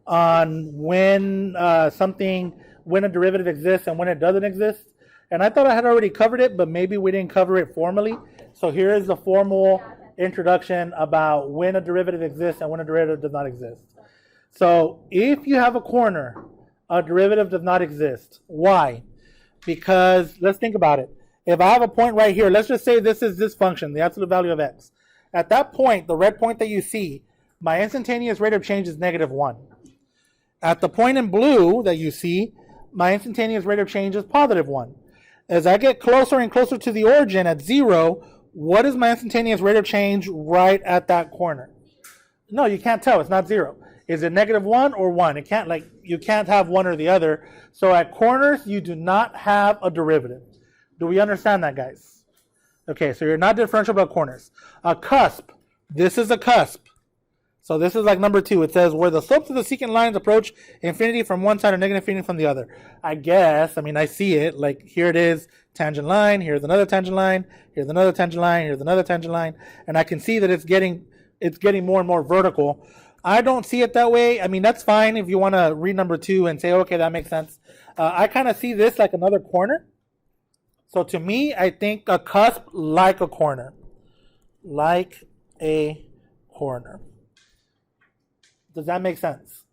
on when when a derivative exists and when it doesn't exist. And I thought I had already covered it, but maybe we didn't cover it formally. So here is the formal introduction about when a derivative exists and when a derivative does not exist. So if you have a corner, a derivative does not exist. Why? Because let's think about it. If I have a point right here, let's just say this is this function, the absolute value of x. At that point, the red point that you see, my instantaneous rate of change is -1. At the point in blue that you see, my instantaneous rate of change is +1. As I get closer and closer to the origin at 0, what is my instantaneous rate of change right at that corner? No, you can't tell. It's not 0. Is it -1 or 1? It can't, you can't have one or the other. So at corners, you do not have a derivative. Do we understand that, guys? Okay, so you're not differentiable at corners. A cusp. This is a cusp. So this is like number 2. It says where the slopes of the secant lines approach infinity from one side or negative infinity from the other. I guess, I see it. Like here it is, tangent line. Here's another tangent line. Here's another tangent line. Here's another tangent line. And I can see that it's getting more and more vertical. I don't see it that way. That's fine if you want to read number 2 and say, okay, that makes sense. I kind of see this like another corner. So to me, I think a cusp like a corner. Like a corner. Does that make sense?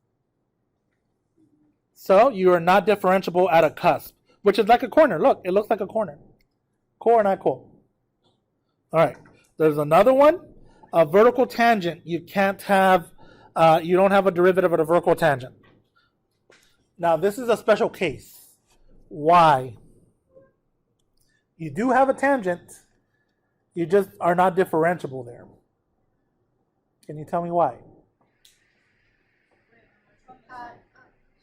So you are not differentiable at a cusp, which is like a corner. Look, it looks like a corner. Cool or not cool? All right. There's another one. A vertical tangent. You can't have, you don't have a derivative of a vertical tangent. Now, this is a special case. Why? You do have a tangent. You just are not differentiable there. Can you tell me why?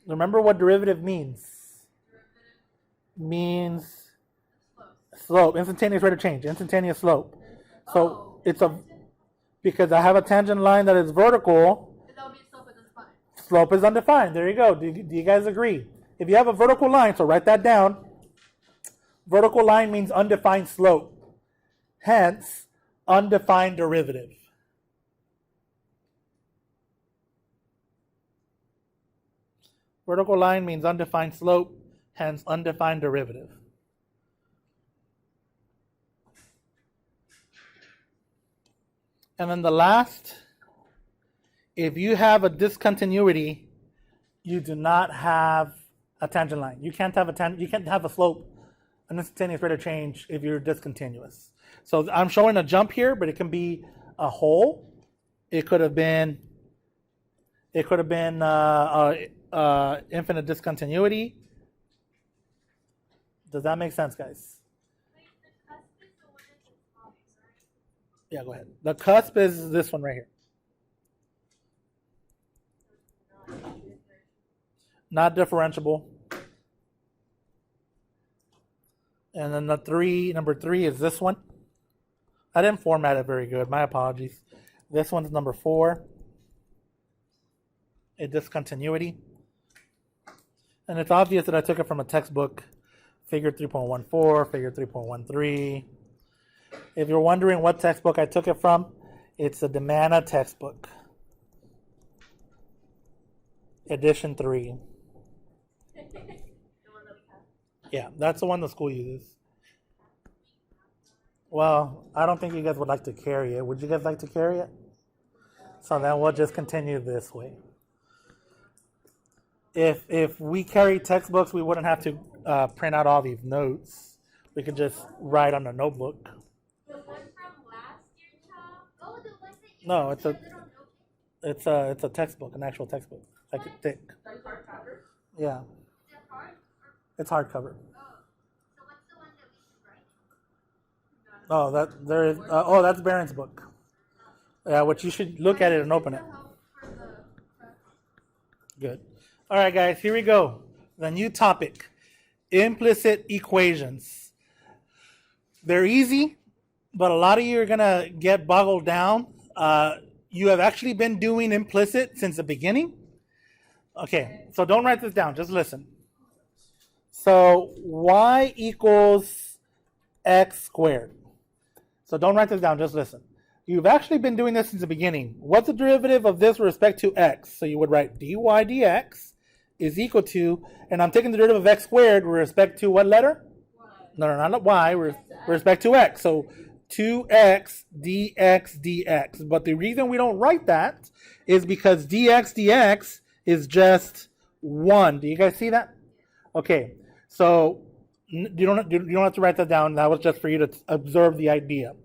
Remember what derivative means. Means slope, instantaneous rate of change, instantaneous slope. So it's because I have a tangent line that is vertical. That would be slope is undefined. Slope is undefined. There you go. Do you guys agree? If you have a vertical line, so write that down. Vertical line means undefined slope. Hence, undefined derivative. Vertical line means undefined slope, hence undefined derivative. And then the last, if you have a discontinuity, you do not have a tangent line. You can't have a slope, an instantaneous rate of change if you're discontinuous. So I'm showing a jump here, but it can be a hole. It could have been infinite discontinuity. Does that make sense, guys? Wait, the cusp is the one that's in small, right? Yeah, go ahead. The cusp is this one right here. Not differentiable. And then number 3 is this one. I didn't format it very good. My apologies. This one's number 4. A discontinuity. And it's obvious that I took it from a textbook, figure 3.14, figure 3.13. If you're wondering what textbook I took it from, it's the Demana textbook, edition 3. Yeah, that's the one the school uses. Well, I don't think you guys would like to carry it. Would you guys like to carry it? So then we'll just continue this way. If we carry textbooks, we wouldn't have to print out all these notes. We could just write on a notebook. The one from last year, child? Oh, the one that you No, it's a textbook, an actual textbook. Like thick. Like hardcover? Yeah. Is it hard? It's hardcover. Oh. So what's the one that we should write? Oh, that's Barron's book. Yeah, which you should look at it and open it. Good. All right, guys, here we go. The new topic, implicit equations. They're easy, but a lot of you are going to get boggled down. You have actually been doing implicit since the beginning. Okay, so don't write this down. Just listen. So y equals x squared. So don't write this down. Just listen. You've actually been doing this since the beginning. What's the derivative of this with respect to x? So you would write dy dx is equal to, and I'm taking the derivative of x squared with respect to what letter? No, not y, with respect to x. So 2x dx dx. But the reason we don't write that is because dx dx is just 1. Do you guys see that? Okay, so you don't have to write that down. That was just for you to observe the idea.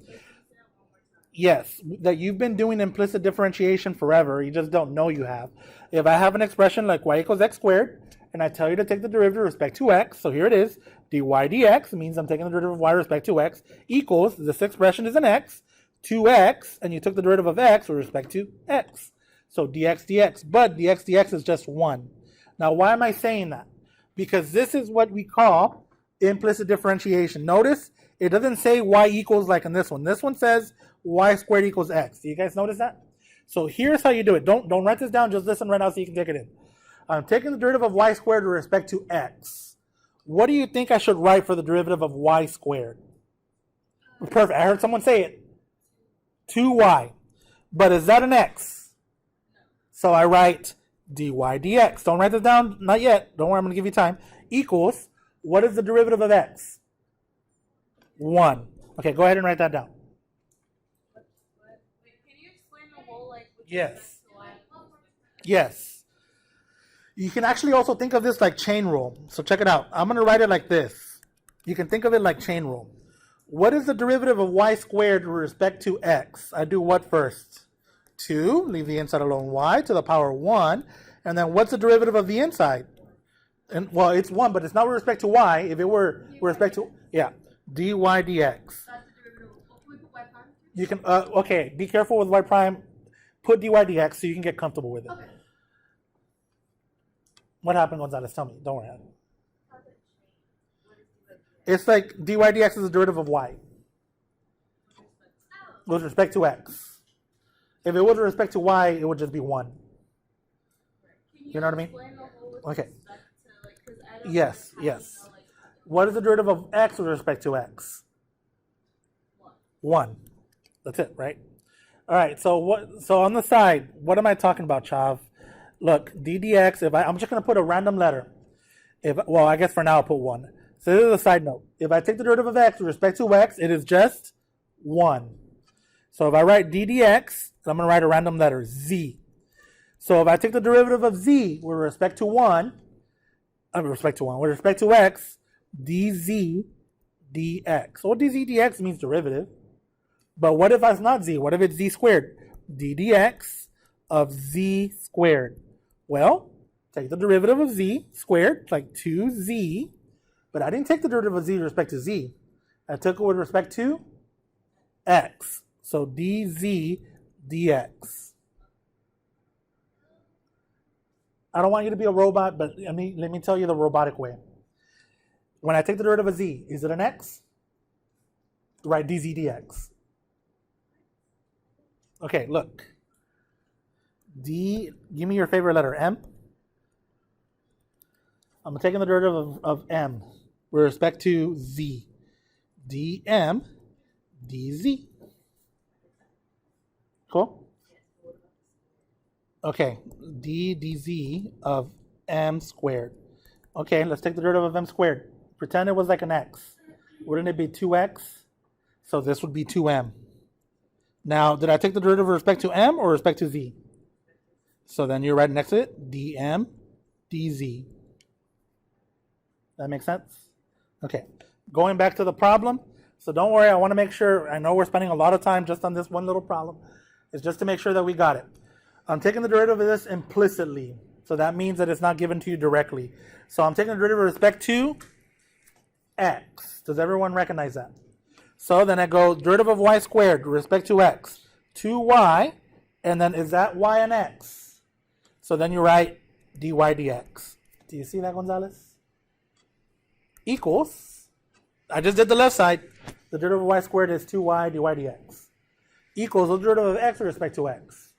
Yes, that you've been doing implicit differentiation forever. You just don't know you have. If I have an expression like y equals x squared, and I tell you to take the derivative with respect to x, so here it is, dy dx means I'm taking the derivative of y with respect to x, equals, this expression is an x, 2x, and you took the derivative of x with respect to x. So dx dx, but dx dx is just 1. Now why am I saying that? Because this is what we call implicit differentiation. Notice, it doesn't say y equals like in this one. This one says y squared equals x. Do you guys notice that? So here's how you do it. Don't write this down, just listen right now so you can take it in. I'm taking the derivative of y squared with respect to x. What do you think I should write for the derivative of y squared? Perfect. I heard someone say it. 2y. But is that an x? So I write dy dx. Don't write this down. Not yet. Don't worry, I'm going to give you time. Equals, what is the derivative of x? 1. Okay, go ahead and write that down. Wait, can you explain the whole like? Yes. Yes. You can actually also think of this like chain rule. So check it out. I'm going to write it like this. You can think of it like chain rule. What is the derivative of y squared with respect to x? I do what first? 2, leave the inside alone, y to the power 1. And then what's the derivative of the inside? And well, it's 1, but it's not with respect to y. If it were with respect to, yeah, dy dx. You can, okay, be careful with y prime. Put dy dx so you can get comfortable with it. Okay. What happened, Gonzalez? Tell me. Don't worry. It's like dy dx is the derivative of y with respect to x. If it was with respect to y, it would just be 1. You know what I mean? Okay. Yes, yes. What is the derivative of x with respect to x? 1. That's it, right? All right. So what? So on the side, what am I talking about, Chav? Look, d dx. I'm just going to put a random letter. Well, I guess for now I'll put 1. So this is a side note. If I take the derivative of x with respect to x, it is just 1. So if I write d dx, I'm going to write a random letter, z. So if I take the derivative of z with respect to with respect to x, dz dx. So dz dx means derivative. But what if it's not z? What if it's z squared? d dx of z squared. Well, take the derivative of z squared, like 2z. But I didn't take the derivative of z with respect to z. I took it with respect to x. So dz dx. I don't want you to be a robot, but let me tell you the robotic way. When I take the derivative of z, is it an x? Right, dz dx. Okay, look. Give me your favorite letter, M. I'm taking the derivative of m with respect to z. dm dz. Cool? Okay, dz of m squared. Okay, let's take the derivative of m squared. Pretend it was like an x. Wouldn't it be 2x? So this would be 2m. Now, did I take the derivative with respect to m or respect to z? So then you're right next to it, dm dz. That makes sense? Okay, going back to the problem. So don't worry, I want to make sure, I know we're spending a lot of time just on this one little problem. It's just to make sure that we got it. I'm taking the derivative of this implicitly. So that means that it's not given to you directly. So I'm taking the derivative with respect to x. Does everyone recognize that? So then I go derivative of y squared with respect to x. 2y, and then is that y and x? So then you write dy dx. Do you see that, Gonzalez? Equals, I just did the left side. The derivative of y squared is 2y dy dx. Equals the derivative of x with respect to x.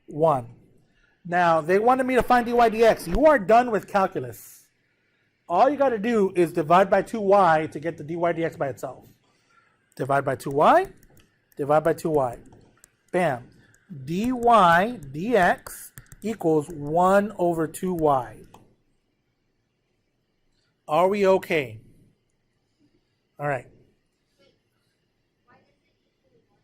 1. Now, they wanted me to find dy dx. You are done with calculus. All you got to do is divide by 2y to get the dy dx by itself. Divide by 2y, divide by 2y. Bam. dy dx equals 1 over 2y. Are we okay? All right. Why does it equal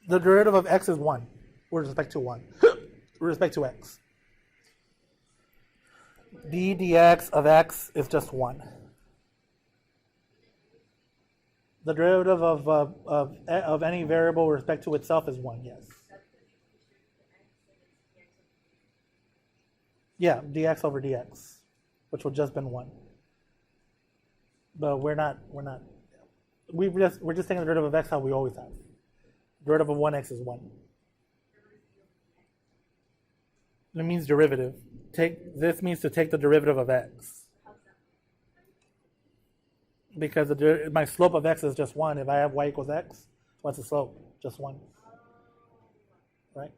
1? The derivative of x is 1 with respect to 1. With respect to x. d dx of x is just 1. The derivative of any variable with respect to itself is 1, yes. Yeah, dx over dx, which would just been 1. But we're just taking the derivative of x how we always have. Derivative of 1x is 1. It means derivative. This means to take the derivative of x. Because my slope of x is just 1. If I have y equals x, what's the slope? Just 1. Right?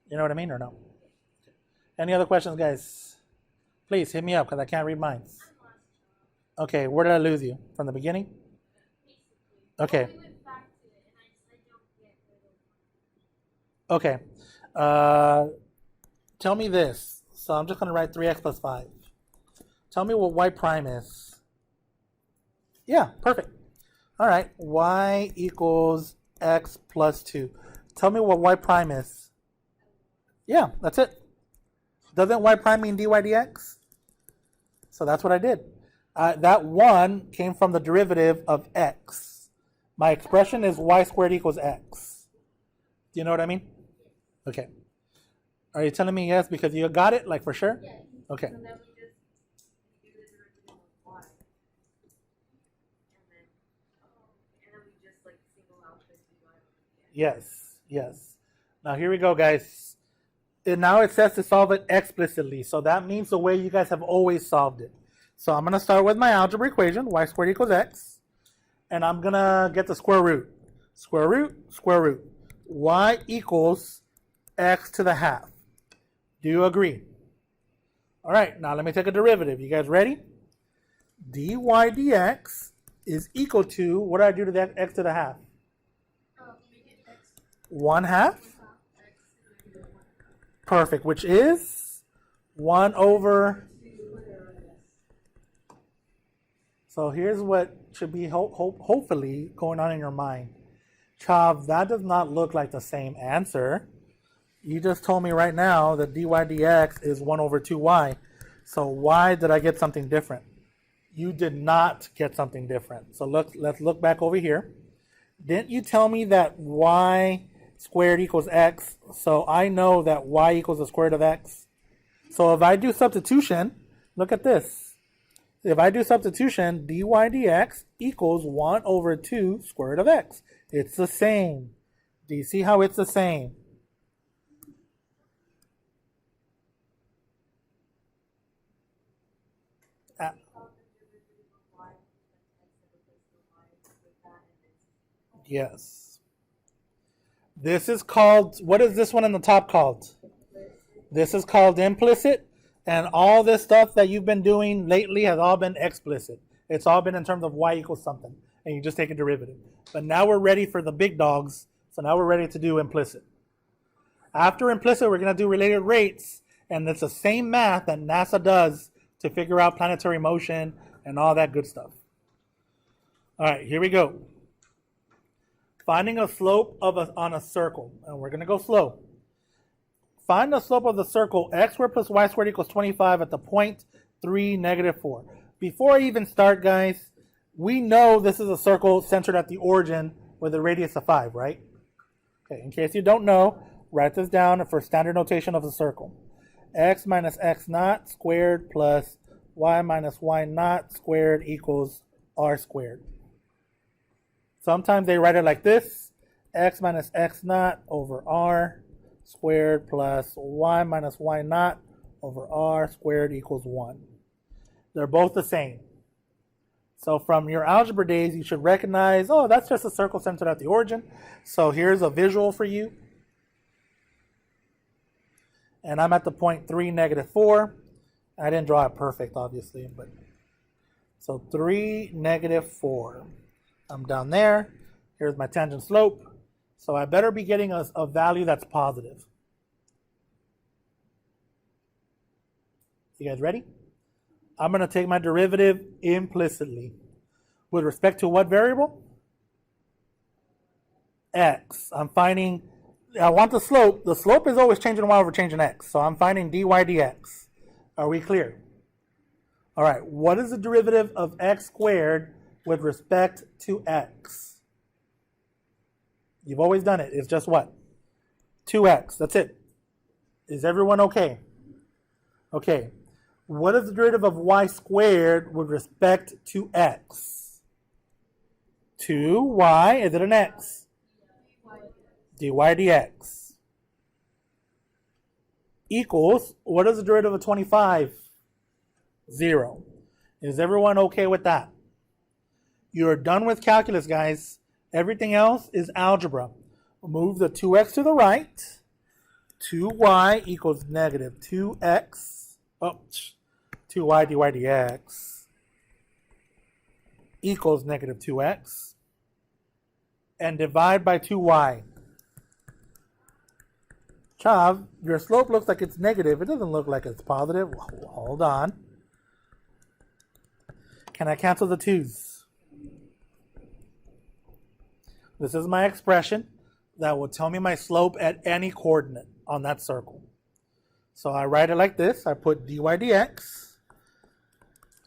You know what I mean or no? Any other questions, guys? Please hit me up because I can't read mine. Okay, where did I lose you? From the beginning? Okay. We went back to it, and I don't get rid of 1. Okay. Tell me this. So I'm just going to write 3x plus 5. Tell me what y prime is. Yeah, perfect. All right, y equals x plus 2. Tell me what y prime is. Yeah, that's it. Doesn't y prime mean dy dx? So that's what I did. That 1 came from the derivative of x. My expression is y squared equals x. Do you know what I mean? Okay. Are you telling me yes because you got it, like for sure? Yes. Okay. So then we just do the derivative of y. And then we just like single out the dy over dx. Yes, yes. Now here we go, guys. And now it says to solve it explicitly. So that means the way you guys have always solved it. So I'm going to start with my algebra equation, y squared equals x. And I'm going to get the square root. Square root, square root. Y equals x to the half. Do you agree? All right, now let me take a derivative. You guys ready? dy dx is equal to, what do I do to the x to the half? 1 half. Perfect, which is 1 over. So here's what should be hopefully going on in your mind. Chav, that does not look like the same answer. You just told me right now that dy dx is 1 over 2y. So why did I get something different? You did not get something different. So let's look back over here. Didn't you tell me that y squared equals x? So I know that y equals the square root of x. So if I do substitution, look at this. If I do substitution, dy dx equals 1 over 2 square root of x. It's the same. Do you see how it's the same? Yes. This is called, what is this one in the top called? This is called implicit, and all this stuff that you've been doing lately has all been explicit. It's all been in terms of y equals something, and you just take a derivative. But now we're ready for the big dogs, so now we're ready to do implicit. After implicit, we're going to do related rates, and it's the same math that NASA does to figure out planetary motion and all that good stuff. All right, here we go. Finding a slope on a circle, and we're going to go slow. Find the slope of the circle x squared plus y squared equals 25 at the point 3, negative 4. Before I even start, guys, we know this is a circle centered at the origin with a radius of 5, right? Okay, in case you don't know, write this down for standard notation of the circle. X minus x naught squared plus y minus y naught squared equals r squared. Sometimes they write it like this, x minus x naught over r squared plus y minus y naught over r squared equals 1. They're both the same. So from your algebra days, you should recognize, oh, that's just a circle centered at the origin. So here's a visual for you. And I'm at the point 3, negative 4. I didn't draw it perfect, obviously, but so 3, negative 4. I'm down there, Here's my tangent slope. So I better be getting a value that's positive. You guys ready? I'm going to take my derivative implicitly. With respect to what variable? X. I want the slope. The slope is always changing y over changing x. So I'm finding dy dx. Are we clear? All right. What is the derivative of x squared with respect to x? You've always done it. It's just what? 2x. That's it. Is everyone okay? Okay. What is the derivative of y squared with respect to x? 2y. Is it an x? dy dx. Equals, what is the derivative of 25? 0. Is everyone okay with that? You're done with calculus, guys. Everything else is algebra. Move the 2x to the right. 2y equals negative 2x. 2y dy dx equals negative 2x. And divide by 2y. Chav, your slope looks like it's negative. It doesn't look like it's positive. Hold on. Can I cancel the 2's? This is my expression that will tell me my slope at any coordinate on that circle. So I write it like this. I put dy dx.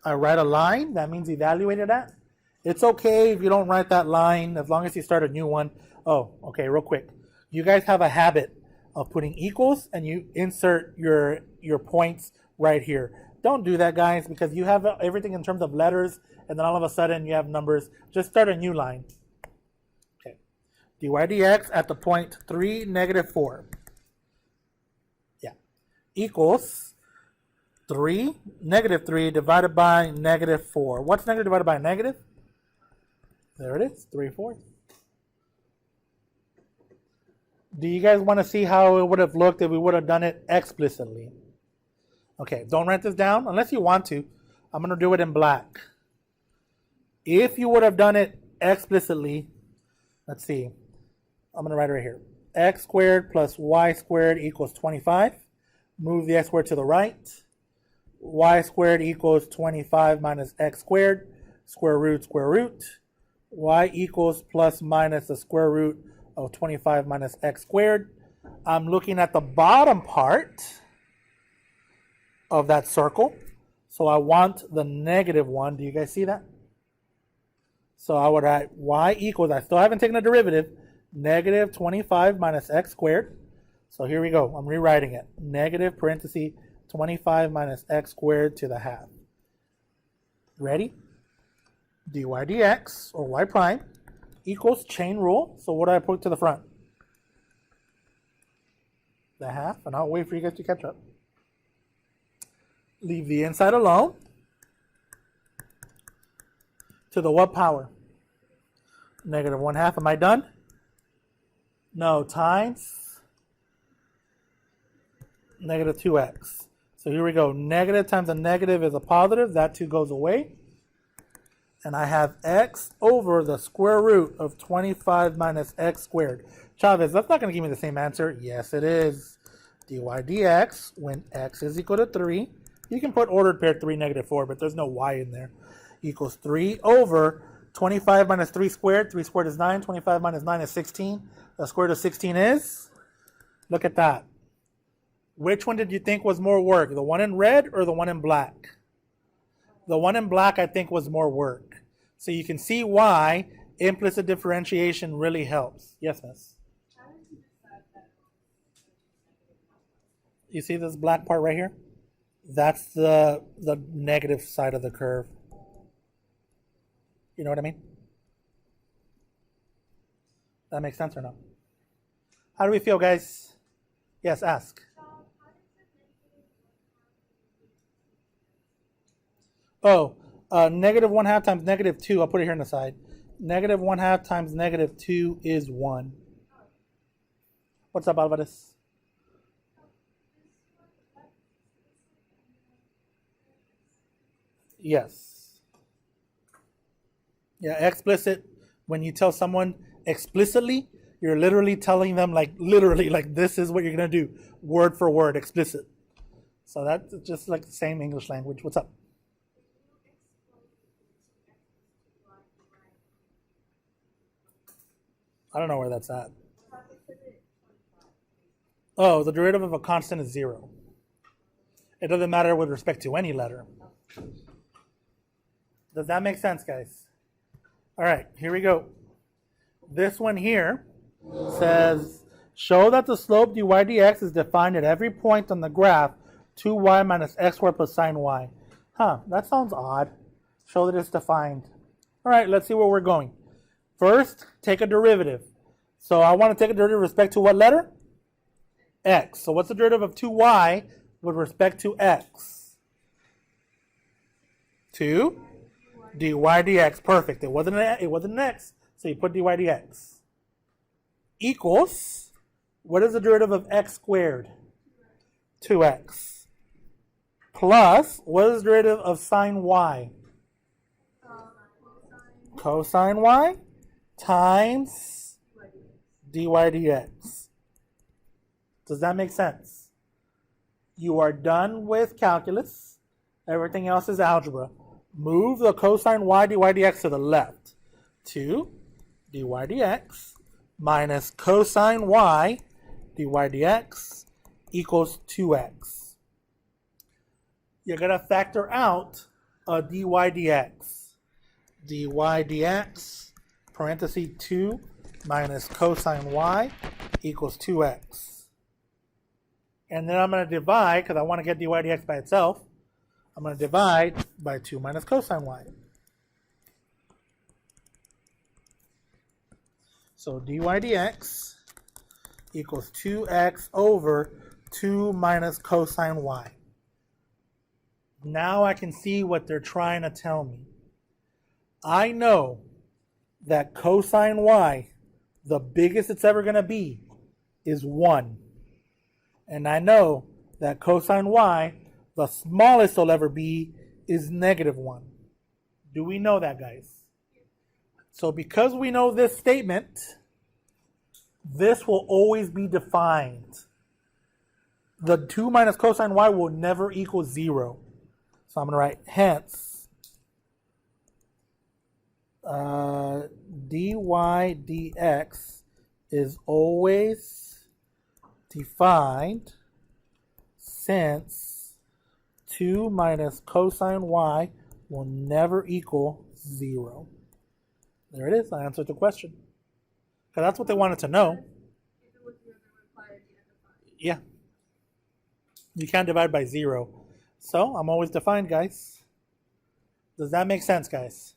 I write a line. That means evaluate it at. It's okay if you don't write that line as long as you start a new one. Oh, okay, real quick. You guys have a habit of putting equals and you insert your points right here. Don't do that, guys, because you have everything in terms of letters and then all of a sudden you have numbers. Just start a new line. Okay. dy dx at the point 3, negative 4. Yeah. Equals 3, negative 3 divided by negative 4. What's negative divided by negative? There it is, 3/4. Do you guys want to see how it would have looked if we would have done it explicitly? Okay, don't write this down unless you want to. I'm going to do it in black. If you would have done it explicitly, let's see. I'm going to write it right here. X squared plus y squared equals 25. Move the x squared to the right. Y squared equals 25 minus x squared. Square root, square root. Y equals plus minus the square root of 25 minus x squared. I'm looking at the bottom part of that circle. So I want the negative one. Do you guys see that? So I would write y equals, I still haven't taken a derivative, negative 25 minus x squared. So here we go. I'm rewriting it. Negative parenthesis 25 minus x squared to the half. Ready? dy dx, or y prime, equals chain rule. So what do I put to the front? The half, and I'll wait for you guys to catch up. Leave the inside alone. To the what power? Negative 1/2. Am I done? No, times negative 2x. So here we go. Negative times a negative is a positive. That 2 goes away. And I have x over the square root of 25 minus x squared. Chavez, that's not going to give me the same answer. Yes, it is. dy dx, when x is equal to 3, you can put ordered pair 3, negative 4, but there's no y in there, equals 3 over 25 minus 3 squared. 3 squared is 9. 25 minus 9 is 16. The square root of 16 is? Look at that. Which one did you think was more work? The one in red or the one in black? The one in black I think was more work. So you can see why implicit differentiation really helps. Yes, miss? You see this black part right here? That's the negative side of the curve. You know what I mean? That makes sense or not? How do we feel, guys? Yes, ask. Oh, negative 1/2 times negative 2. I'll put it here on the side. Negative 1/2 times negative 2 is 1. What's up, Alvarez? Yes. Yeah, explicit. When you tell someone Explicitly, you're literally telling them like this is what you're gonna do, word for word, explicit. So that's just like the same English language. What's up? I don't know where that's at. Oh, the derivative of a constant is 0. It doesn't matter with respect to any letter. Does that make sense, guys? All right, here we go. This one here says, show that the slope dy dx is defined at every point on the graph 2y minus x squared plus sine y. That sounds odd. Show that it's defined. All right, let's see where we're going. First, take a derivative. So I want to take a derivative with respect to what letter? X. So what's the derivative of 2y with respect to x? 2 dy dx. Perfect. It wasn't an x, so you put dy dx. Equals, what is the derivative of x squared? 2x. Plus, what is the derivative of sine y? Cosine y times dy dx. Does that make sense? You are done with calculus. Everything else is algebra. Move the cosine y dy dx to the left. 2 dy dx minus cosine y dy dx equals 2x. You're going to factor out a dy dx. Dy dx, parenthesis 2 minus cosine y equals 2x. And then I'm going to divide, because I want to get dy dx by itself. I'm going to divide by 2 minus cosine y. So dy dx equals 2x over 2 minus cosine y. Now I can see what they're trying to tell me. I know that cosine y, the biggest it's ever going to be, is 1. And I know that cosine y, the smallest it'll ever be, is -1. Do we know that, guys? So because we know this statement, this will always be defined. The 2 minus cosine y will never equal 0. So I'm going to write hence dy dx is always defined since 2 minus cosine y will never equal 0. There it is. I answered the question. Because that's what they wanted to know. Yeah. You can't divide by 0. So I'm always defined, guys. Does that make sense, guys?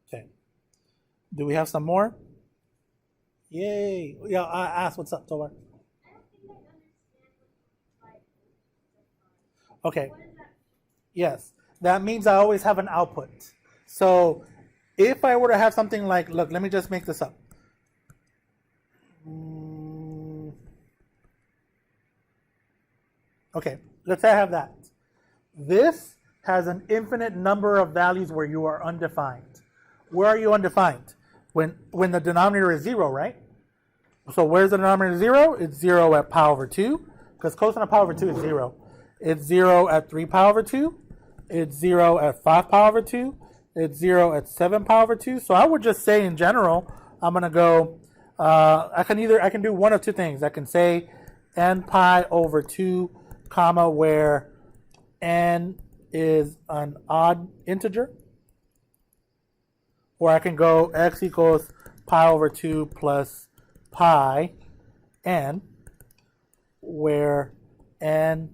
Okay. Do we have some more? Yay. Yeah, I asked what's up, Tovar. Okay. Yes. That means I always have an output. So if I were to have something like, look, let me just make this up. Okay, let's say I have that. This has an infinite number of values where you are undefined. Where are you undefined? When the denominator is 0, right? So where's the denominator 0? It's 0 at pi over 2, because cosine of pi over 2 is 0. It's 0 at 3 pi over 2. It's 0 at 5 pi over 2. It's 0 at 7 pi over 2. So I would just say in general, I'm going to go, I can do one of two things. I can say n pi over 2, comma, where n is an odd integer. Or I can go x equals pi over 2 plus pi n, where n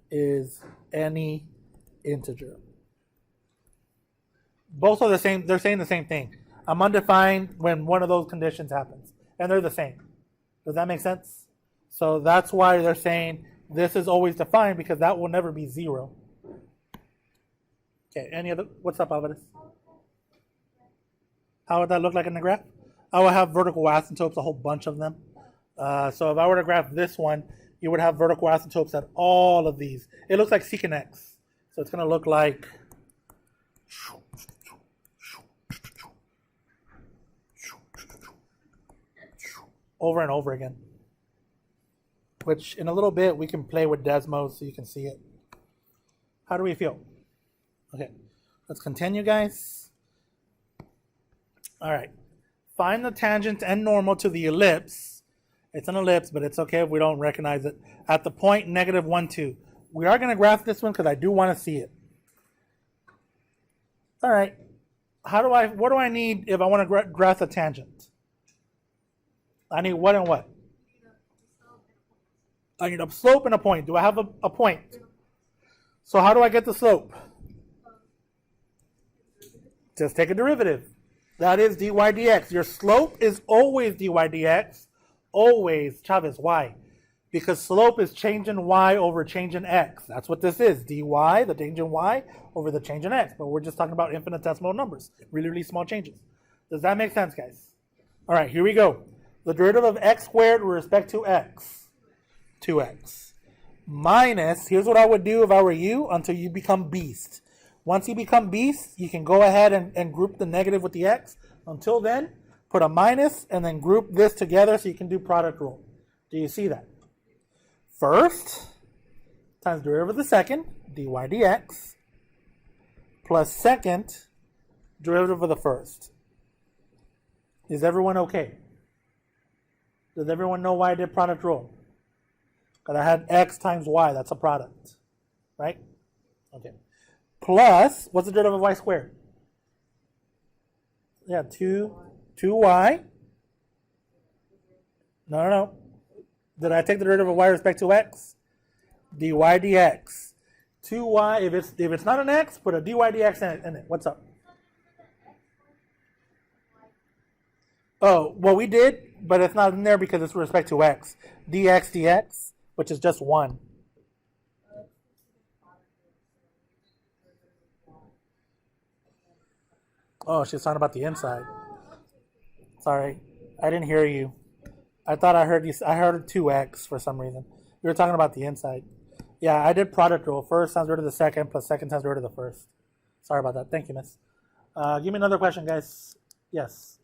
is any integer. Both are the same. They're saying the same thing. I'm undefined when one of those conditions happens. And they're the same. Does that make sense? So that's why they're saying this is always defined, because that will never be 0. Okay, any other? What's up, Alvarez? How would that look like in the graph? I would have vertical asymptotes, a whole bunch of them. So if I were to graph this one, you would have vertical asymptotes at all of these. It looks like secant x. So it's going to look like over and over again. Which in a little bit we can play with Desmos so you can see it. How do we feel? Okay, let's continue, guys. All right, find the tangent and normal to the ellipse. It's an ellipse, but it's okay if we don't recognize it. At the point -1, 2. We are going to graph this one because I do want to see it. All right, what do I need if I want to graph a tangent? I need what and what? I need a slope and a point. Do I have a point? So how do I get the slope? Just take a derivative. That is dy dx. Your slope is always dy dx. Always, Chavez. Why? Because slope is change in y over change in x. That's what this is. dy, the change in y, over the change in x. But we're just talking about infinitesimal numbers. Really, really small changes. Does that make sense, guys? All right, here we go. The derivative of x squared with respect to x. 2x. Minus, here's what I would do if I were you until you become beast. Once you become beast, you can go ahead and group the negative with the x. Until then, put a minus and then group this together so you can do product rule. Do you see that? First times derivative of the second, dy dx, plus second derivative of the first. Is everyone okay? Does everyone know why I did product rule? Because I had x times y, that's a product, right? Okay. Plus, what's the derivative of y squared? Yeah, 2y. No. Did I take the derivative of y with respect to x? dy dx. 2y, if it's not an x, put a dy dx in it. What's up? Oh, well, we did, but it's not in there because it's with respect to x. dx, which is just 1. Oh, she's talking about the inside. Sorry, I didn't hear you. I thought I heard you. I heard 2x for some reason. You were talking about the inside. Yeah, I did product rule. First times rid of the second, plus second times rid of the first. Sorry about that. Thank you, miss. Give me another question, guys. Yes.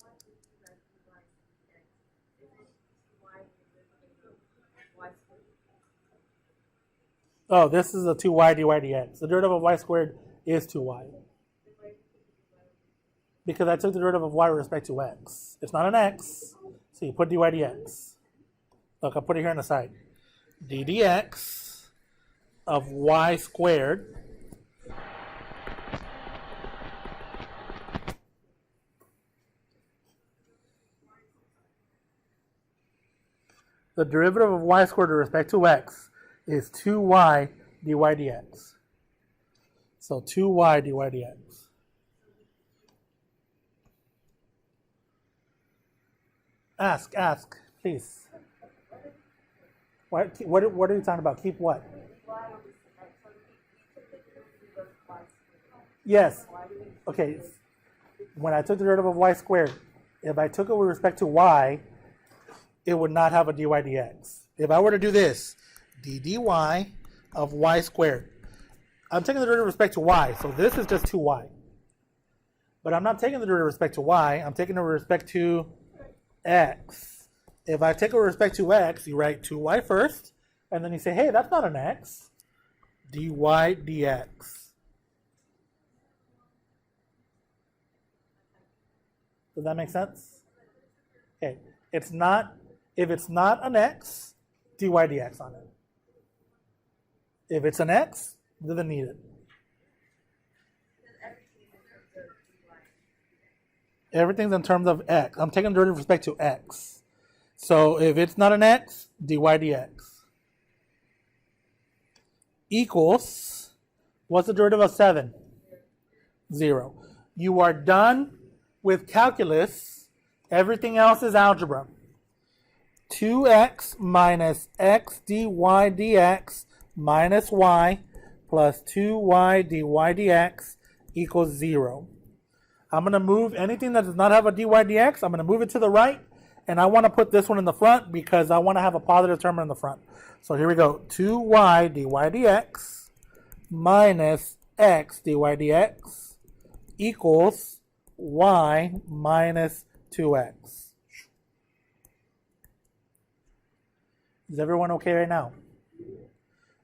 Oh, this is a 2y dy dx. The derivative of y squared is 2y. Because I took the derivative of y with respect to x. It's not an x, so you put dy dx. Look, I'll put it here on the side. d dx of y squared the derivative of y squared with respect to x is 2y dy dx. So 2y dy dx. Ask, please. What are you talking about? Keep what? Yes. Okay. When I took the derivative of y squared, if I took it with respect to y, it would not have a dy dx. If I were to do this, dy of y squared, I'm taking the derivative with respect to y, so this is just 2y. But I'm not taking the derivative with respect to y, I'm taking it with respect to x. If I take it with respect to x, you write 2y first, and then you say, hey, that's not an x. dy dx. Does that make sense? Okay. If it's not an x, dy dx on it. If it's an x, doesn't need it. Everything's in terms of x. I'm taking the derivative with respect to x. So if it's not an x, dy dx. Equals, what's the derivative of 7? 0. You are done with calculus. Everything else is algebra. 2x minus x dy dx minus y plus 2y dy dx equals 0. I'm going to move anything that does not have a dy dx, I'm going to move it to the right, and I want to put this one in the front because I want to have a positive term in the front. So here we go. 2y dy dx minus x dy dx equals y minus 2x. Is everyone okay right now?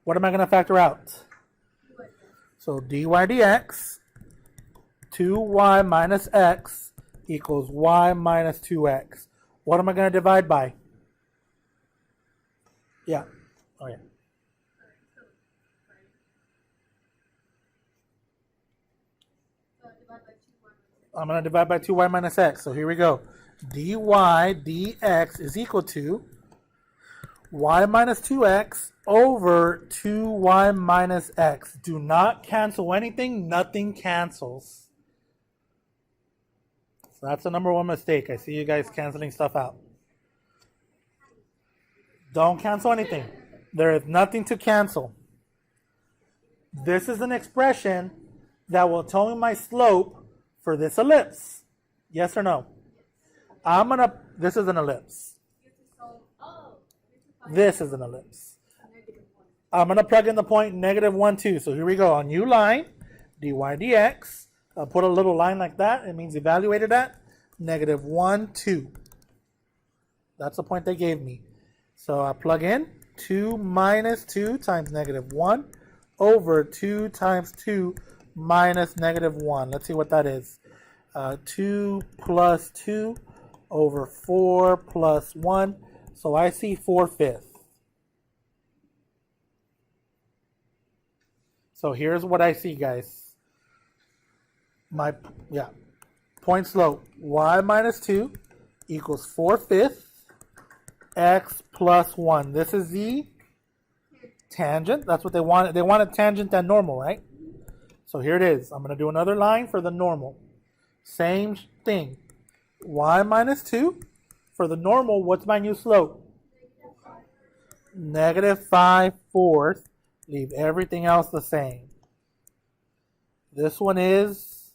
What am I going to factor out? So dy dx, 2y minus x equals y minus 2x. What am I going to divide by? Yeah. Oh, yeah. I'm going to divide by 2y minus x. So here we go. dy dx is equal to y minus 2x over 2y minus x. Do not cancel anything. Nothing cancels. So that's the number one mistake. I see you guys canceling stuff out. Don't cancel anything. There is nothing to cancel. This is an expression that will tell me my slope for this ellipse. Yes or no? This is an ellipse. This is an ellipse. I'm going to plug in the point negative 1, 2. So here we go. On new line, dy dx. I'll put a little line like that. It means evaluated at negative 1, 2. That's the point they gave me. So I plug in 2 minus 2 times negative 1 over 2 times 2 minus negative 1. Let's see what that is. 2 plus 2 over 4 plus 1. So I see 4/5. So here's what I see, guys. Point slope y minus 2 equals 4/5 x plus 1. This is the tangent. That's what they wanted. They wanted tangent and normal, right? So here it is. I'm going to do another line for the normal. Same thing. Y minus 2. For the normal, what's my new slope? Negative 5/4. Leave everything else the same. This one is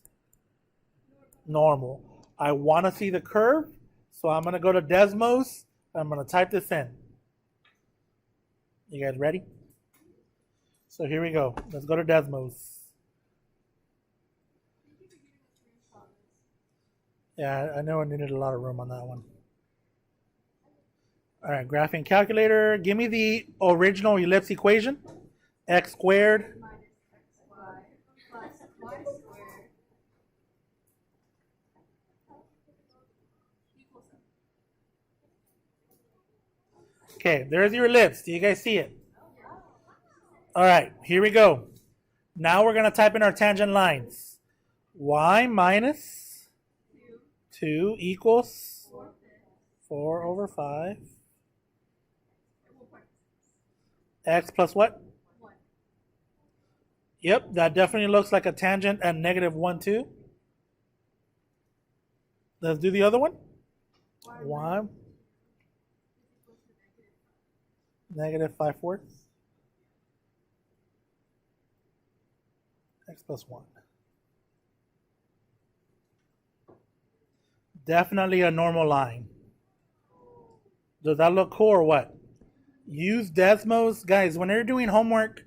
normal. I want to see the curve, so I'm going to go to Desmos. I'm going to type this in. You guys ready? So here we go. Let's go to Desmos. Yeah, I know I needed a lot of room on that one. All right, graphing calculator. Give me the original ellipse equation. X squared minus xy plus y squared equals. Okay, there's your ellipse. Do you guys see it? All right, here we go. Now we're going to type in our tangent lines. Y minus 2 equals 4 over 5. X plus what? Yep, that definitely looks like a tangent at negative 1, 2. Let's do the other one. Y negative 5/4. X plus 1. Definitely a normal line. Does that look cool or what? Use Desmos. Guys, when you're doing homework,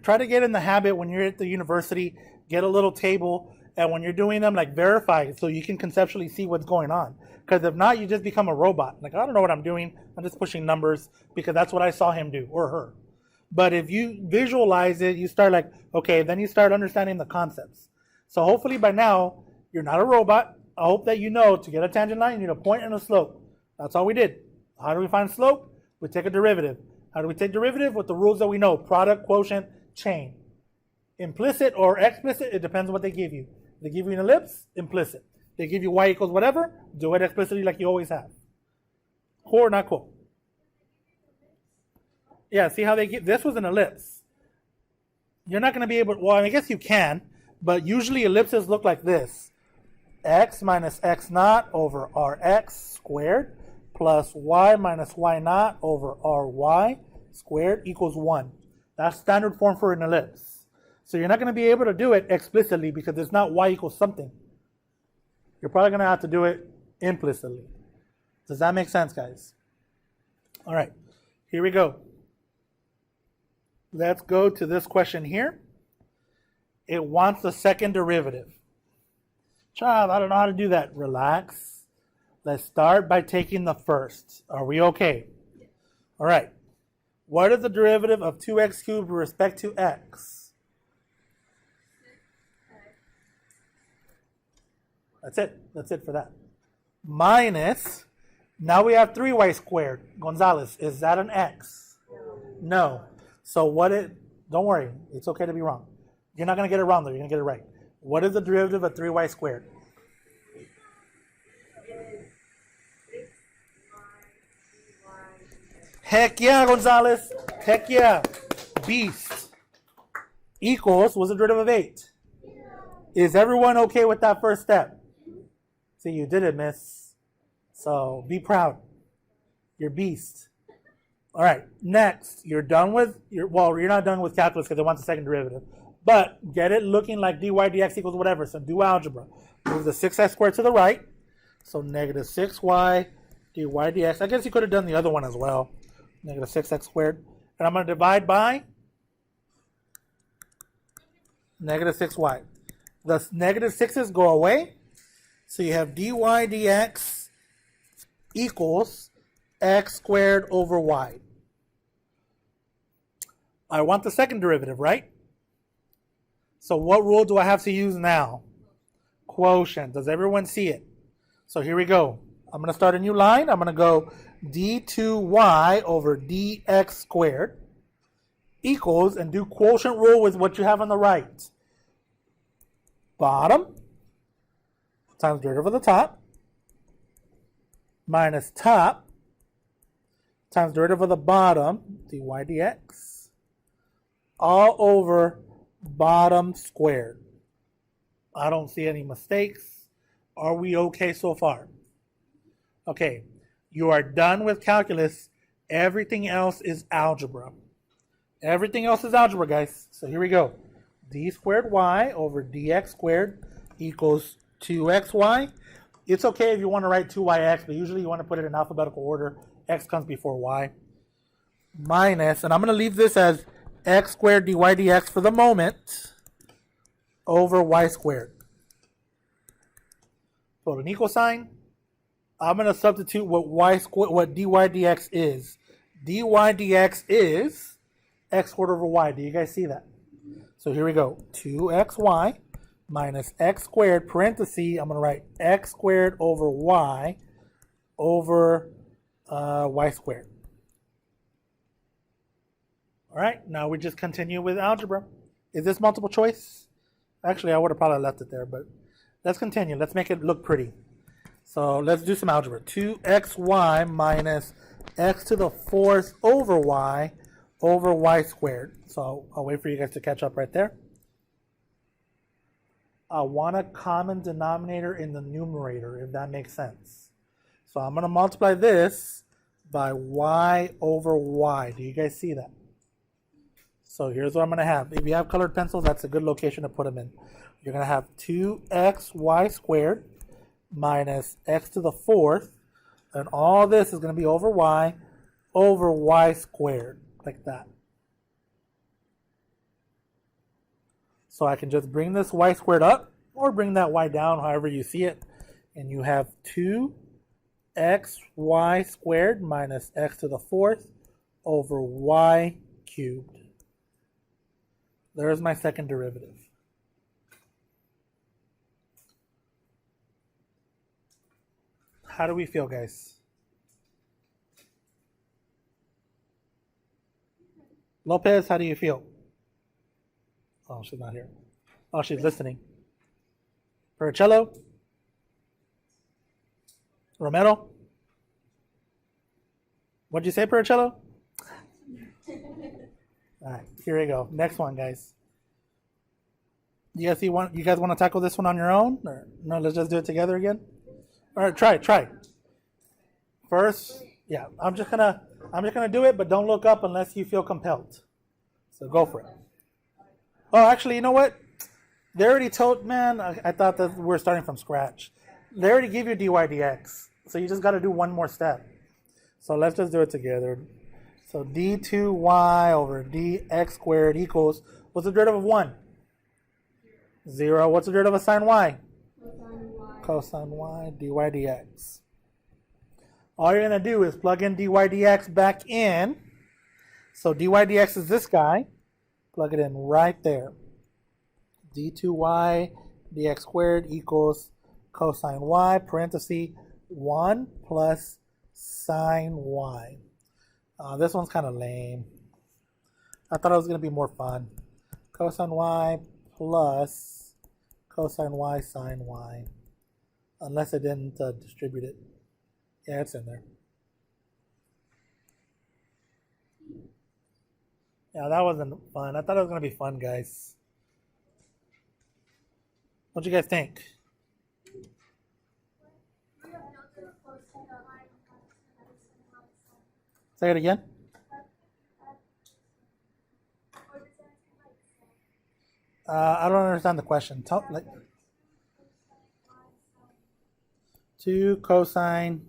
try to get in the habit when you're at the university, get a little table, and when you're doing them, like verify so you can conceptually see what's going on. Because if not, you just become a robot. Like, I don't know what I'm doing. I'm just pushing numbers because that's what I saw him do or her. But if you visualize it, you start like, okay, then you start understanding the concepts. So hopefully by now, you're not a robot. I hope that you know to get a tangent line, you need a point and a slope. That's all we did. How do we find slope? We take a derivative. How do we take derivative? With the rules that we know. Product, quotient, chain. Implicit or explicit, it depends on what they give you. They give you an ellipse, implicit. They give you y equals whatever, do it explicitly like you always have. Cool or not cool? Yeah, see how they get, this was an ellipse. You're not going to be able, well, I guess you can, but usually ellipses look like this. X minus x naught over rx squared plus y minus y naught over ry squared equals 1. That's standard form for an ellipse. So you're not going to be able to do it explicitly because it's not y equals something. You're probably going to have to do it implicitly. Does that make sense, guys? All right, here we go. Let's go to this question here. It wants the second derivative. Child, I don't know how to do that. Relax. Let's start by taking the first. Are we okay? All right. What is the derivative of 2x cubed with respect to x? That's it. That's it for that. Minus, now we have 3y squared. Gonzalez, is that an x? No. So don't worry. It's okay to be wrong. You're not going to get it wrong, though. You're going to get it right. What is the derivative of 3y squared? Heck yeah, Gonzalez. Heck yeah. Beast. Equals, what's the derivative of 8? Is everyone okay with that first step? See, you did it, miss. So be proud. You're beast. All right, next, you're not done with calculus because it wants the second derivative. But get it looking like dy dx equals whatever. So do algebra. Move the 6x squared to the right. So negative 6y dy dx. I guess you could have done the other one as well. Negative 6x squared. And I'm going to divide by negative 6y. The negative 6's go away. So you have dy dx equals x squared over y. I want the second derivative, right? So what rule do I have to use now? Quotient. Does everyone see it? So here we go. I'm going to start a new line. I'm going to go d2y over dx squared equals, and do quotient rule with what you have on the right. Bottom times derivative of the top minus top times derivative of the bottom, dy dx, all over bottom squared. I don't see any mistakes. Are we okay so far? Okay, you are done with calculus. Everything else is algebra. Everything else is algebra, guys. So here we go. D squared y over dx squared equals 2xy. It's okay if you want to write 2yx, but usually you want to put it in alphabetical order. X comes before y. Minus, and I'm going to leave this as x squared dy dx for the moment, over y squared. Put an equal sign. I'm going to substitute what dy dx is. Dy dx is x squared over y. Do you guys see that? So here we go. 2xy minus x squared, parenthesis, I'm going to write x squared over y over y squared. All right, now we just continue with algebra. Is this multiple choice? Actually, I would have probably left it there, but let's continue. Let's make it look pretty. So let's do some algebra. 2xy minus x to the fourth over y squared. So I'll wait for you guys to catch up right there. I want a common denominator in the numerator, if that makes sense. So I'm going to multiply this by y over y. Do you guys see that? So here's what I'm going to have. If you have colored pencils, that's a good location to put them in. You're going to have 2xy squared minus x to the fourth, and all this is going to be over y squared, like that. So I can just bring this y squared up, or bring that y down, however you see it, and you have 2xy squared minus x to the fourth over y cubed. There's my second derivative. How do we feel, guys? Lopez, how do you feel? Oh, she's not here. Oh, she's listening. Pericello? Romero? What'd you say, Pericello? All right, here we go. Next one, guys. You guys want to tackle this one on your own? Or no, let's just do it together again. All right, try. First, yeah, I'm just gonna do it, but don't look up unless you feel compelled. So go for it. Oh, actually, you know what? They already told, man, I thought that we're starting from scratch. They already gave you dy dx, so you just got to do one more step. So let's just do it together. So d2y over dx squared equals, what's the derivative of 1? 0. What's the derivative of sine y? Cosine y dy dx. All you're going to do is plug in dy dx back in. So dy dx is this guy. Plug it in right there. d2y dx squared equals cosine y, parenthesis 1 plus sine y. This one's kind of lame. I thought it was going to be more fun. Cosine y plus cosine y sine y. Unless it didn't distribute it. Yeah, it's in there. Yeah, that wasn't fun. I thought it was going to be fun, guys. What do you guys think? Say it again. I don't understand the question. Like 2 cosine.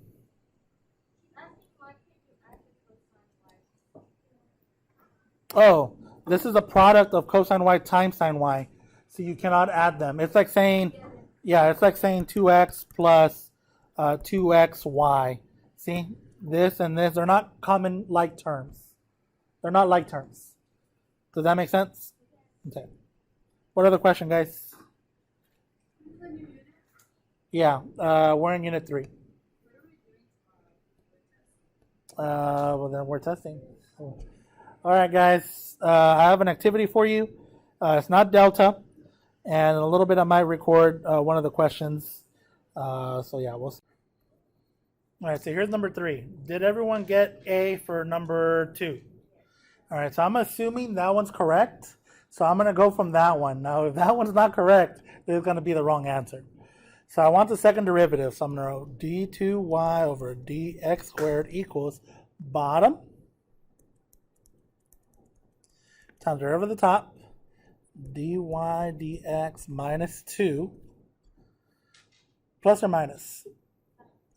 Oh, this is a product of cosine y times sine y. So you cannot add them. It's like saying, yeah, it's like saying 2x plus 2xy. See, this and this, they're not common like terms. They're not like terms. Does that make sense? Okay. What other question, guys? Yeah, we're in unit 3. Well, then we're testing. All right, guys. I have an activity for you. It's not delta, and in a little bit I might record one of the questions. So yeah, we'll see. All right, so here's number 3. Did everyone get A for number 2? All right, so I'm assuming that one's correct. So I'm going to go from that one. Now, if that one's not correct, it's going to be the wrong answer. So I want the second derivative. So I'm going to write d2y over dx squared equals bottom times derivative of the top, dy dx minus 2 plus or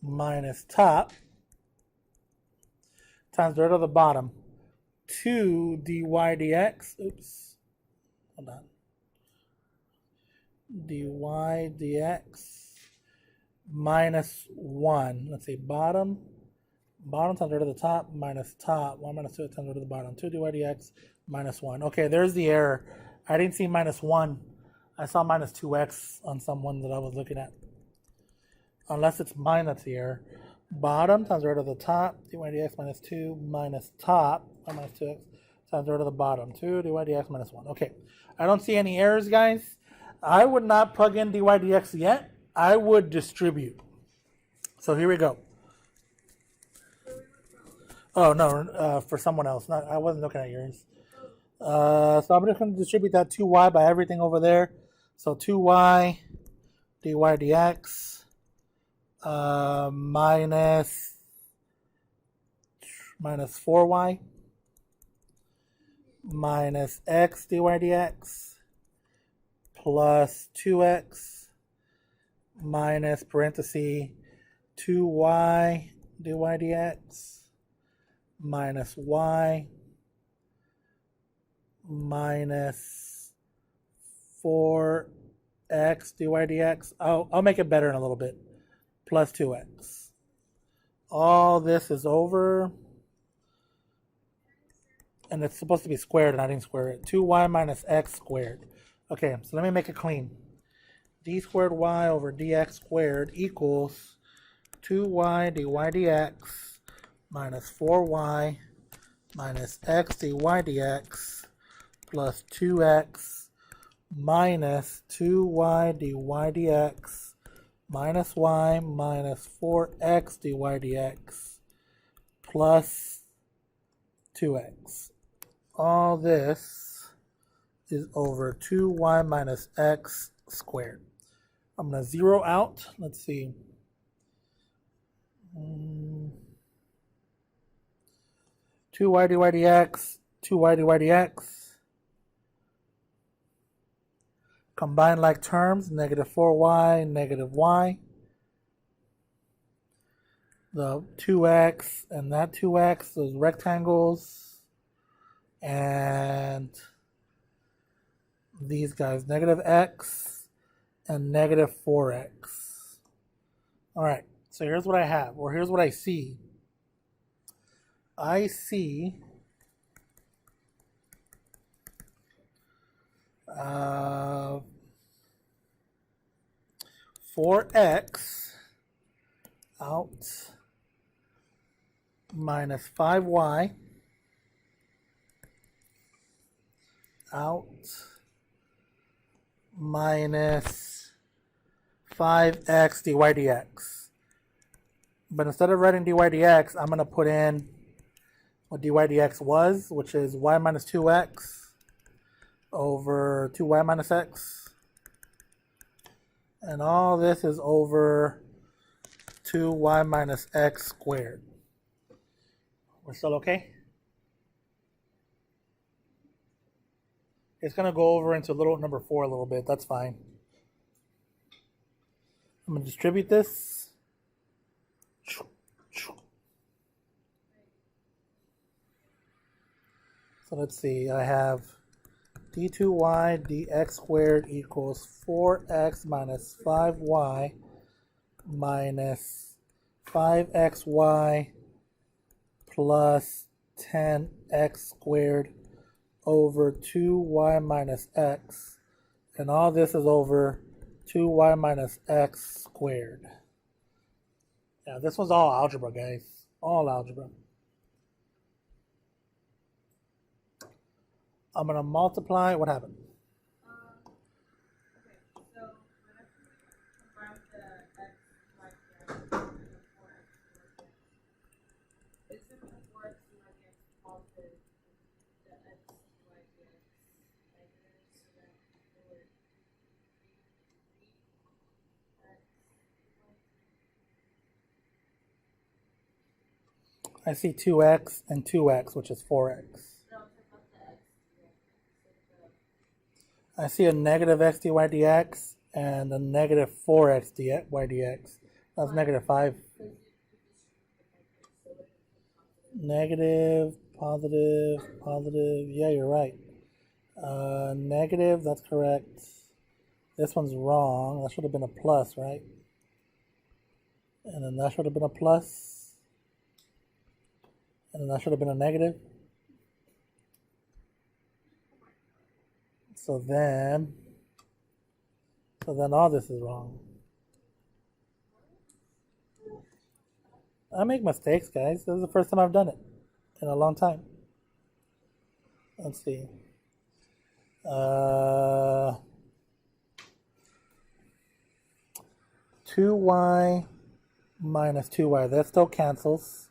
minus top times derivative of the bottom, 2 dy dx, oops, hold on, dy dx minus 1. Let's see, bottom times derivative of the top minus top, 1 minus 2 times derivative of the bottom, 2 dy dx minus 1. Okay, there's the error. I didn't see minus 1. I saw minus 2x on someone that I was looking at. Unless it's mine, that's the error. Bottom times derivative of the top, dy dx minus 2 minus top, 1 minus 2x times derivative of the bottom, 2 dy dx minus 1. Okay, I don't see any errors, guys. I would not plug in dy dx yet. I would distribute. So here we go. Oh, no, for someone else. I wasn't looking at yours. So I'm just going to distribute that 2y by everything over there. So 2y dy dx minus 4y minus x dy dx plus 2x minus parenthesis 2y dy dx minus y minus 4x dy dx. I'll make it better in a little bit. Plus 2x. All this is over. And it's supposed to be squared, and I didn't square it. 2y minus x squared. Okay, so let me make it clean. D squared y over dx squared equals 2y dy dx minus 4y minus x dy dx plus 2x minus 2y dy dx minus y minus 4x dy dx plus 2x. All this is over 2y minus x squared. I'm going to zero out. Let's see. 2y dy dx, 2y dy dx. Combine like terms, negative 4y, negative y. The 2x and that 2x, those rectangles. And these guys, negative x and negative 4x. All right, So here's what I have, or here's what I see. I see 4x out minus 5y out minus 5x dy dx. But instead of writing dy dx, I'm going to put in what dy dx was, which is y minus 2x over 2y minus x. And all this is over 2y minus x squared. We're still okay? It's going to go over into little number 4 a little bit. That's fine. I'm going to distribute this. So let's see. I have d2y dx squared equals 4x minus 5y minus 5xy plus 10x squared over 2y minus x, and all this is over 2y minus x squared. Yeah, this was all algebra, guys. All algebra. I'm going to multiply. What happened? Okay, so whenever we combine the x, y, dx, and the 4x, isn't the 4x, y, dx positive, the x, y, dx negative, so that it would I see 2x and 2x, which is 4x. no, I'm talking about the x, I see a negative x dy dx and a negative 4x dy dx. That's negative 5. Negative, positive, positive. Yeah, you're right. Negative, that's correct. This one's wrong. That should have been a plus, right? And then that should have been a plus. And then that should have been a negative. So then all this is wrong. I make mistakes, guys. This is the first time I've done it in a long time. Let's see. 2y minus 2y. That still cancels.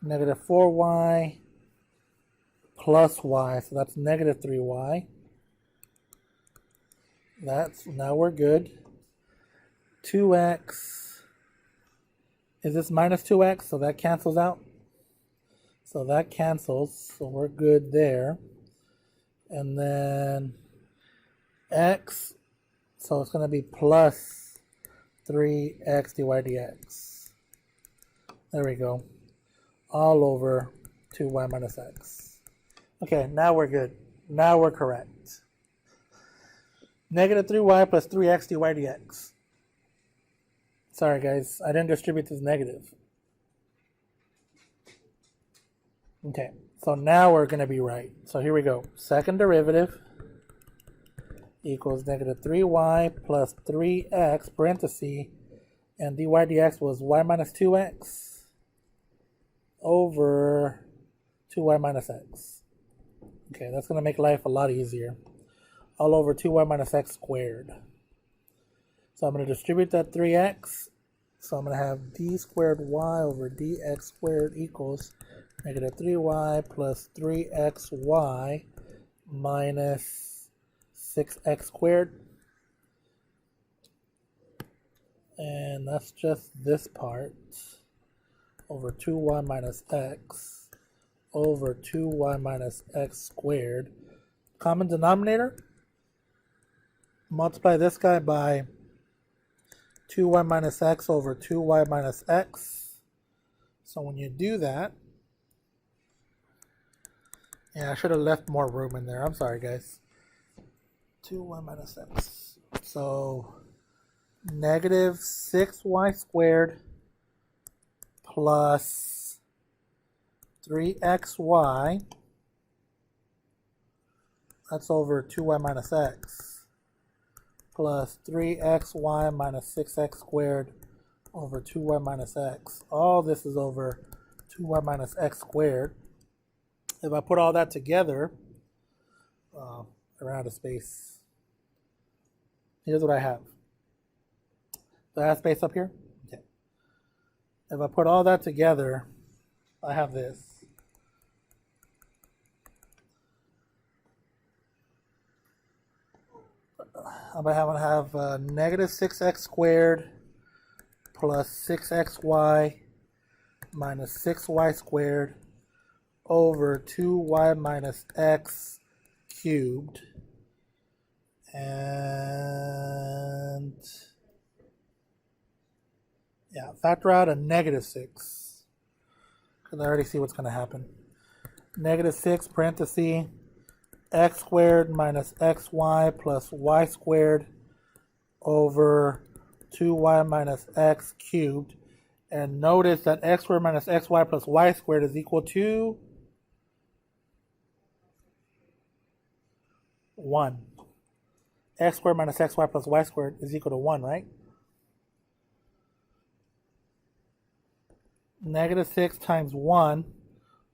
Negative 4y plus y. So that's negative 3y. Now we're good. 2x. Is this minus 2x? So that cancels out. So that cancels. So we're good there. And then x. So it's going to be plus 3x dy dx. There we go. All over 2y minus x. Okay, now we're good. Now we're correct. Negative 3y plus 3x dy dx. Sorry, guys. I didn't distribute this negative. Okay, so now we're going to be right. So here we go. Second derivative equals negative 3y plus 3x, parenthesis, and dy dx was y minus 2x over 2y minus x. Okay, that's going to make life a lot easier. All over 2y minus x squared. So I'm going to distribute that 3x. So I'm going to have d squared y over dx squared equals negative 3y plus 3xy minus 6x squared. And that's just this part over 2y minus x over 2y minus x squared. Common denominator. Multiply this guy by 2y minus x over 2y minus x. So when you do that, yeah, I should have left more room in there. I'm sorry, guys. 2y minus x. So negative 6y squared plus 3xy, that's over 2y minus x, plus 3xy minus 6x squared over 2y minus x. All this is over 2y minus x squared. If I put all that together, around a space, here's what I have. Do I have space up here? Okay. If I put all that together, I have this. I'm going to have negative 6x squared plus 6xy minus 6y squared over 2y minus x cubed. And yeah, factor out a negative 6, because I already see what's going to happen. Negative 6 parenthesis x squared minus xy plus y squared over 2y minus x cubed. And notice that x squared minus xy plus y squared is equal to 1. X squared minus xy plus y squared is equal to 1, right? Negative 6 times 1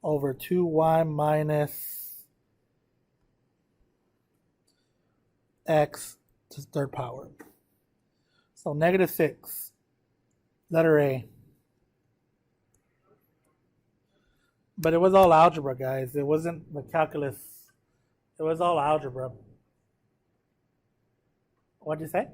over 2y minus x to the third power. So negative 6, letter A. But it was all algebra, guys. It wasn't the calculus. It was all algebra. What'd you say?